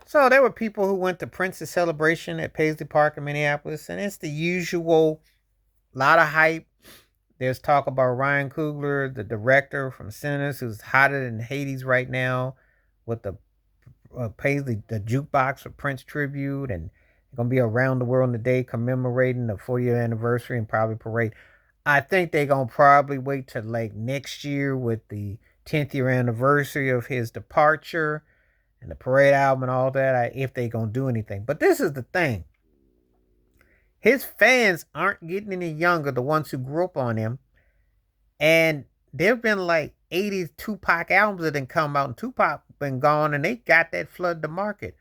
So there were people who went to Prince's celebration at Paisley Park in Minneapolis, and it's the usual lot of hype. There's talk about Ryan Coogler, the director from Sinners, who's hotter than Hades right now, with the Paisley, the jukebox for Prince tribute, and gonna be around the world in the day commemorating the 40th anniversary and probably parade. I think they're gonna probably wait till like next year with the 10th year anniversary of his departure and the parade album and all that. If they gonna do anything, but this is the thing: his fans aren't getting any younger. The ones who grew up on him, and there've been like 80s Tupac albums that didn't come out, and Tupac been gone, and they got that flood the market.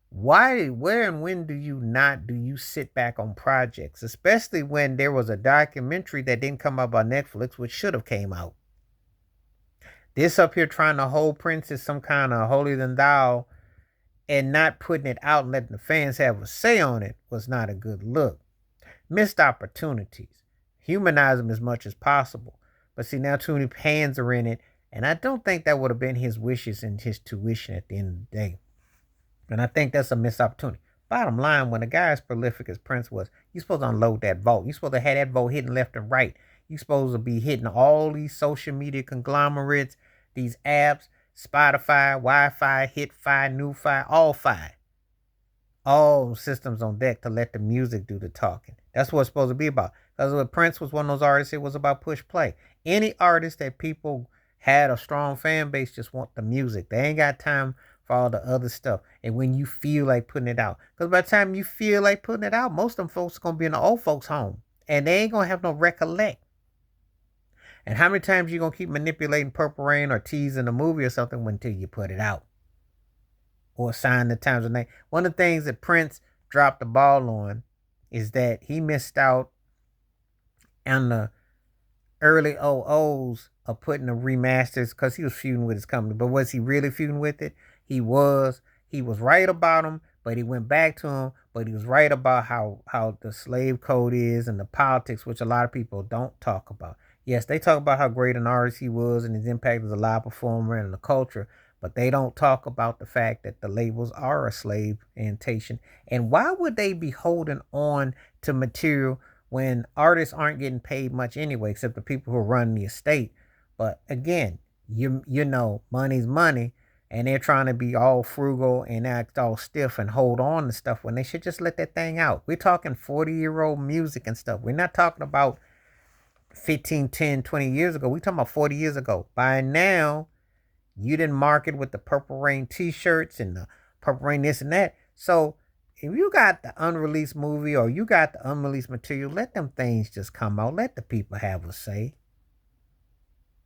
Why, where, and when do you sit back on projects, especially when there was a documentary that didn't come out by Netflix, which should have came out? This up here trying to hold Prince as some kind of holier than thou and not putting it out and letting the fans have a say on it was not a good look. Missed opportunities. Humanize him as much as possible. But see, now too many hands are in it, and I don't think that would have been his wishes and his tuition at the end of the day. And I think that's a missed opportunity. Bottom line, when a guy as prolific as Prince was, you're supposed to unload that vote. You're supposed to have that vote hitting left and right. You're supposed to be hitting all these social media conglomerates, these apps, Spotify, Wi-Fi, HitFi, NewFi, all fi. All systems on deck to let the music do the talking. That's what it's supposed to be about. Because when Prince was one of those artists, it was about push play. Any artist that people had a strong fan base just want the music. They ain't got time for all the other stuff. And when you feel like putting it out. Because by the time you feel like putting it out, most of them folks are going to be in the old folks' home. And they ain't going to have no recollect. And how many times you going to keep manipulating Purple Rain or teasing a movie or something until you put it out? Or sign the Times of Name. One of the things that Prince dropped the ball on is that he missed out on the early OOs of putting the remasters because he was feuding with his company. But was he really feuding with it? He was. He was right about him, but he went back to him. But he was right about how the slave code is and the politics, which a lot of people don't talk about. Yes, they talk about how great an artist he was and his impact as a live performer and the culture, but they don't talk about the fact that the labels are a slave orientation. And why would they be holding on to material when artists aren't getting paid much anyway, except the people who run the estate? But again, you know, money's money, and they're trying to be all frugal and act all stiff and hold on to stuff when they should just let that thing out. We're talking 40-year-old music and stuff. We're not talking about 15, 10, 20 years ago. We're talking about 40 years ago. By now, you didn't market with the Purple Rain t-shirts and the Purple Rain this and that. So if you got the unreleased movie or you got the unreleased material, let them things just come out. Let the people have a say.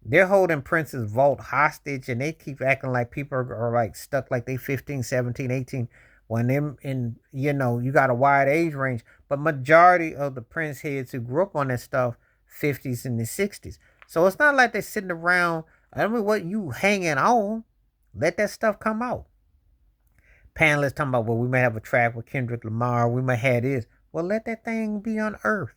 They're holding Prince's vault hostage and they keep acting like people are like stuck like they 15, 17, 18 when them in, you know, you got a wide age range. But majority of the Prince heads who grew up on that stuff, 50s and the 60s. So it's not like they're sitting around. I don't know what you hanging on. Let that stuff come out. Panelists talking about, well, we might have a track with Kendrick Lamar. We might have this. Well, let that thing be unearthed.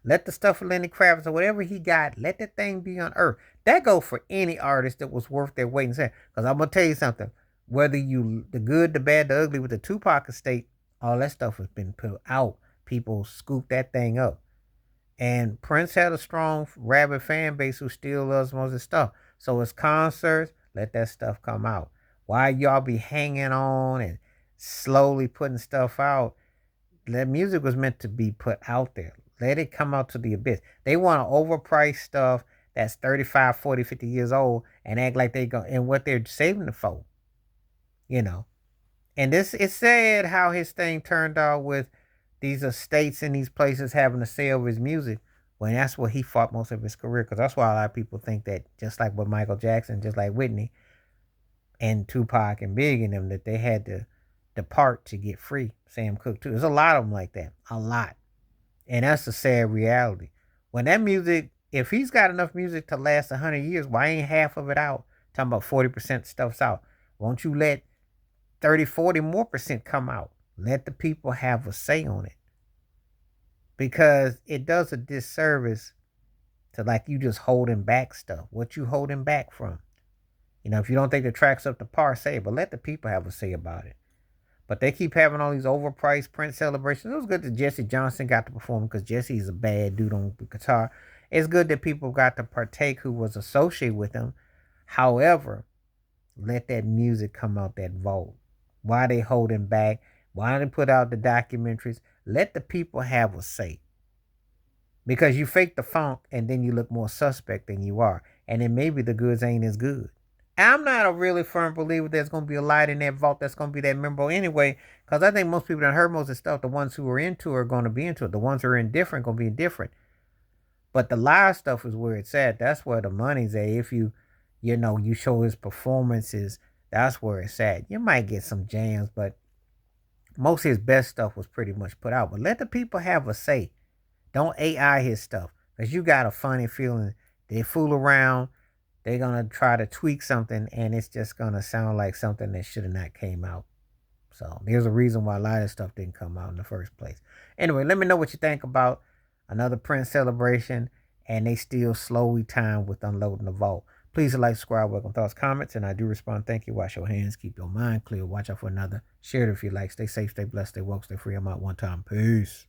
Let the stuff with Lenny Kravitz or whatever he got, let that thing be unearthed. That goes for any artist that was worth their weight in sand. Because I'm going to tell you something. Whether you, the good, the bad, the ugly with the Tupac estate, all that stuff has been put out. People scoop that thing up. And Prince had a strong, rabid fan base who still loves most of his stuff. So his concerts, let that stuff come out. Why y'all be hanging on and slowly putting stuff out? That music was meant to be put out there. Let it come out to the abyss. They want to overprice stuff that's 35, 40, 50 years old and act like they go and what they're saving it for. You know. And this it's sad how his thing turned out with these estates in these places having a say over his music when that's what he fought most of his career. Because that's why a lot of people think that just like with Michael Jackson, just like Whitney and Tupac and Big and them, that they had to depart to get free. Sam Cooke too. There's a lot of them like that. A lot. And that's a sad reality. When that music, if he's got enough music to last 100 years, why ain't half of it out? Talking about 40% stuff's out. Won't you let 30, 40 more percent come out? Let the people have a say on it. Because it does a disservice to like you just holding back stuff. What you holding back from? If you don't think the track's up to par, say it, but let the people have a say about it. But they keep having all these overpriced Prince celebrations. It was good that Jesse Johnson got to perform because Jesse's a bad dude on the guitar. It's good that people got to partake who was associated with him. However, let that music come out that vault. Why they holding back? Why they put out the documentaries? Let the people have a say. Because you fake the funk and then you look more suspect than you are. And then maybe the goods ain't as good. I'm not a really firm believer there's going to be a light in that vault that's going to be that memorable anyway, because I think most people that heard most of the stuff, the ones who are into it are going to be into it. The ones who are indifferent are going to be indifferent. But the live stuff is where it's at. That's where the money's at. If you show his performances, that's where it's at. You might get some jams, but most of his best stuff was pretty much put out. But let the people have a say. Don't AI his stuff, because you got a funny feeling they fool around. They're going to try to tweak something, and it's just going to sound like something that should have not came out. So there's a reason why a lot of stuff didn't come out in the first place. Anyway, let me know what you think about another Prince celebration, and they still slowly time with unloading the vault. Please like, subscribe, welcome thoughts, comments, and I do respond. Thank you. Wash your hands. Keep your mind clear. Watch out for another. Share it if you like. Stay safe, stay blessed, stay woke, stay free. I'm out one time. Peace.